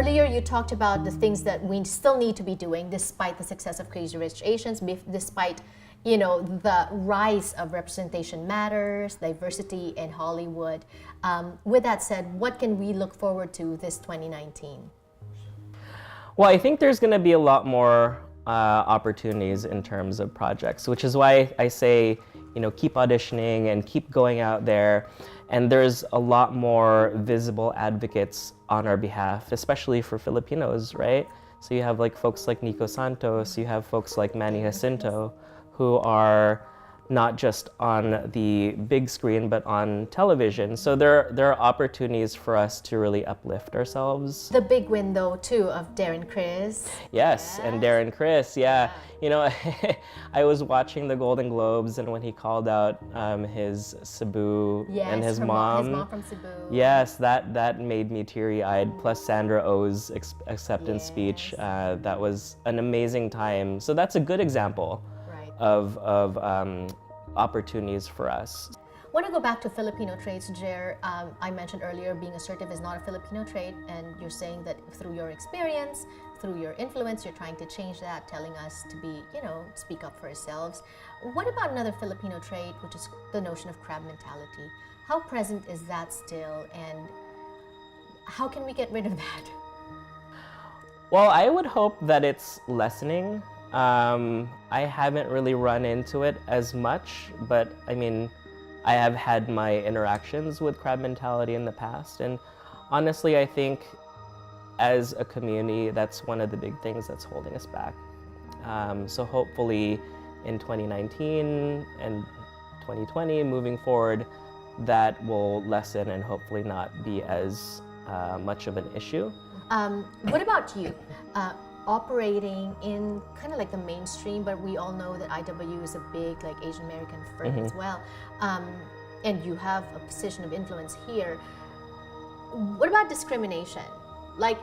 Earlier, you talked about the things that we still need to be doing despite the success of Crazy Rich Asians, despite the rise of representation matters, diversity in Hollywood. With that said, what can we look forward to this 2019? Well, I think there's going to be a lot more opportunities in terms of projects, which is why I say, keep auditioning and keep going out there. And there's a lot more visible advocates on our behalf, especially for Filipinos, right? So you have folks like Nico Santos, you have folks like Manny Jacinto, who are not just on the big screen, but on television. So there are opportunities for us to really uplift ourselves. The big win, though, too, of Darren Criss. Yes, and Darren Criss, yeah. I was watching the Golden Globes, and when he called out his Cebu and his mom. His mom from Cebu. Yes, that made me teary-eyed. Plus Sandra Oh's acceptance speech. That was an amazing time. So that's a good example of opportunities for us. I want to go back to Filipino traits, Jer. I mentioned earlier being assertive is not a Filipino trait, and you're saying that through your experience, through your influence, you're trying to change that, telling us to be, speak up for ourselves. What about another Filipino trait, which is the notion of crab mentality? How present is that still, and how can we get rid of that? Well, I would hope that it's lessening. I haven't really run into it as much, but I have had my interactions with crab mentality in the past, and honestly, I think as a community, that's one of the big things that's holding us back. So hopefully in 2019 and 2020, moving forward, that will lessen and hopefully not be as much of an issue. What about you? Operating in kind of like the mainstream, but we all know that IW is a big Asian American firm as well, and you have a position of influence here. What about discrimination,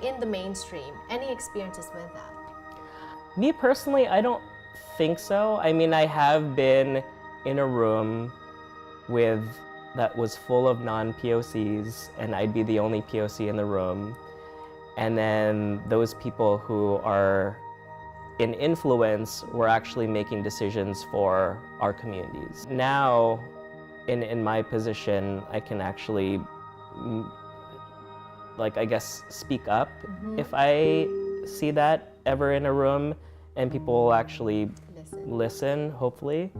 in the mainstream? Any experiences with that? Me personally, I don't think so. I have been in a room that was full of non-POCs, and I'd be the only POC in the room. And then those people who are in influence were actually making decisions for our communities. Now, in my position, I can actually, speak up if I see that ever in a room, and people will actually listen, hopefully.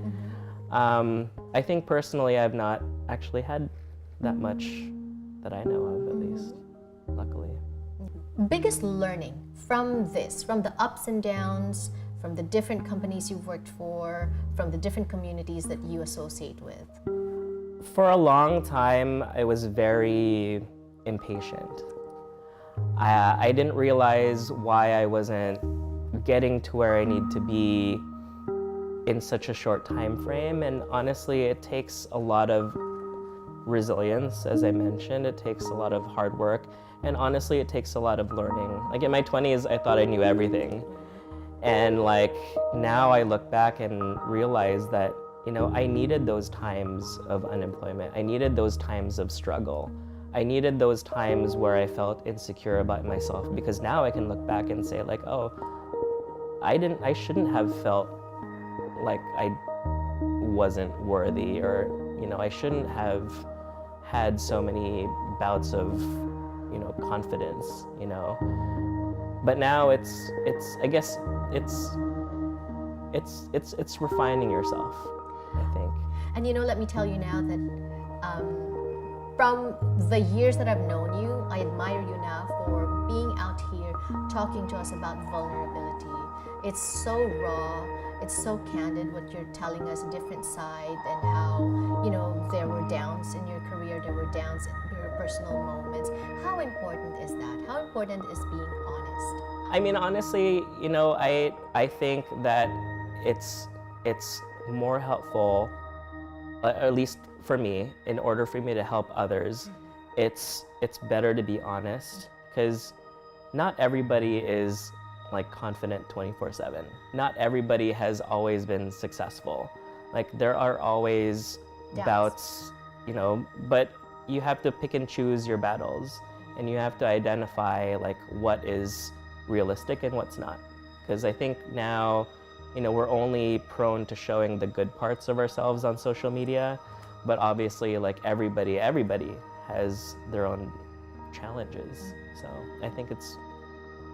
I think personally, I've not actually had that much that I know of, at least, luckily. Biggest learning from this, from the ups and downs, from the different companies you've worked for, from the different communities that you associate with? For a long time, I was very impatient. I didn't realize why I wasn't getting to where I need to be in such a short time frame, and honestly, it takes a lot of resilience, as I mentioned. It takes a lot of hard work. And honestly, it takes a lot of learning. In my 20s, I thought I knew everything. And now I look back and realize that, I needed those times of unemployment. I needed those times of struggle. I needed those times where I felt insecure about myself, because now I can look back and say I shouldn't have felt like I wasn't worthy, or, I shouldn't have had so many bouts of confidence, but now it's refining yourself, I think. And let me tell you now that from the years that I've known you, I admire you now for being out here talking to us about vulnerability. It's so raw, it's so candid what you're telling us, a different side, and how there were downs in your career, there were downs in your personal moments. How important is that? How important is being honest? Honestly, I think that it's more helpful, at least for me, in order for me to help others. It's better to be honest, because not everybody is confident 24/7. Not everybody has always been successful. There are always bouts, but you have to pick and choose your battles. and you have to identify like what is realistic and what's not. Because I think now, we're only prone to showing the good parts of ourselves on social media, but obviously like everybody has their own challenges. So I think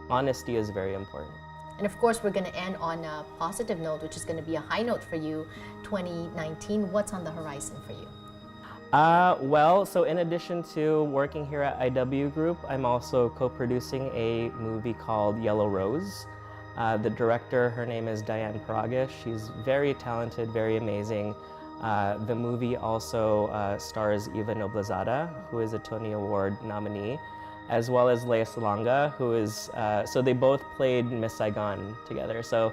honesty is very important. And of course, we're going to end on a positive note, which is going to be a high note for you. 2019, what's on the horizon for you? Well, so in addition to working here at IW Group, I'm also co-producing a movie called Yellow Rose. The director, her name is Diane Paragas. She's very talented, very amazing. The movie also stars Eva Noblezada, who is a Tony Award nominee, as well as Lea Salonga, who is, so they both played Miss Saigon together. So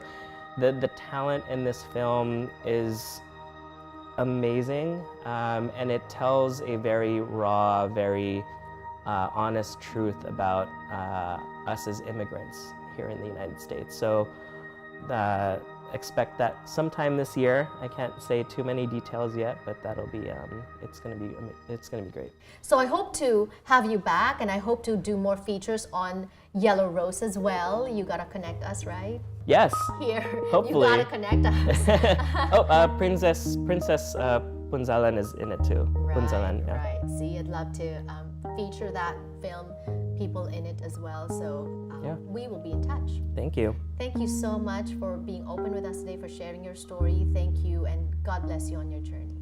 the talent in this film is amazing, and it tells a very raw, very honest truth about us as immigrants here in the United States. So expect that sometime this year. I can't say too many details yet, but that'll be it's gonna be great. So I hope to have you back, and I hope to do more features on Yellow Rose as well. You gotta connect us, right? Yes. Here, Hopefully. you gotta connect us. Princess Punzalan is in it too. Right, Punzalan, yeah. right. See, I'd love to feature that film, people in it as well. So Yeah. we will be in touch. Thank you. Thank you so much for being open with us today, for sharing your story. Thank you, and God bless you on your journey.